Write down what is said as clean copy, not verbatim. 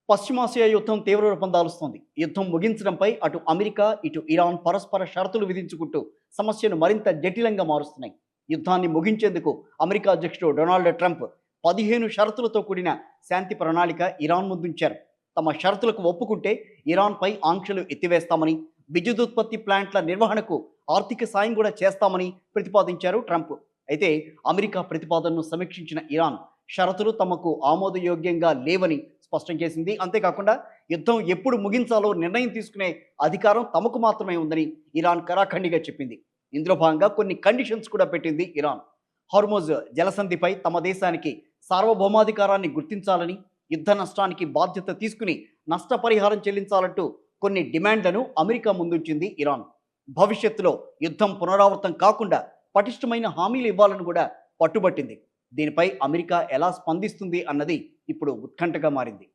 పశ్చిమాసియా యుద్ధం తీవ్ర రూపం దాలుస్తోంది. యుద్ధం ముగించడంపై అటు అమెరికా, ఇటు ఇరాన్ పరస్పర షరతులు విధించుకుంటూ సమస్యను మరింత జటిలంగా మారుస్తున్నాయి. యుద్ధాన్ని ముగించేందుకు అమెరికా అధ్యక్షుడు డొనాల్డ్ ట్రంప్ 15 షరతులతో కూడిన శాంతి ప్రణాళిక ఇరాన్ ముందుంచారు. తమ షరతులకు ఒప్పుకుంటే ఇరాన్పై ఆంక్షలు ఎత్తివేస్తామని, విద్యుదుత్పత్తి ప్లాంట్ల నిర్వహణకు ఆర్థిక సాయం కూడా చేస్తామని ప్రతిపాదించారు ట్రంప్. అయితే అమెరికా ప్రతిపాదనను సమీక్షించిన ఇరాన్ షరతులు తమకు ఆమోదయోగ్యంగా లేవని స్పష్టం చేసింది. అంతేకాకుండా యుద్ధం ఎప్పుడు ముగించాలో నిర్ణయం తీసుకునే అధికారం తమకు మాత్రమే ఉందని ఇరాన్ కరాఖండిగా చెప్పింది. ఇందులో భాగంగా కొన్ని కండిషన్స్ కూడా పెట్టింది ఇరాన్. హార్మోజ్ జలసంధిపై తమ దేశానికి సార్వభౌమాధికారాన్ని గుర్తించాలని, యుద్ధ నష్టానికి బాధ్యత తీసుకుని నష్టపరిహారం చెల్లించాలంటూ కొన్ని డిమాండ్లను అమెరికా ముందుంచింది ఇరాన్. భవిష్యత్తులో యుద్ధం పునరావృతం కాకుండా పటిష్టమైన హామీలు ఇవ్వాలని కూడా పట్టుబట్టింది. దీనిపై అమెరికా ఎలా స్పందిస్తుంది అన్నది ఇప్పుడు ఉత్కంఠగా మారింది.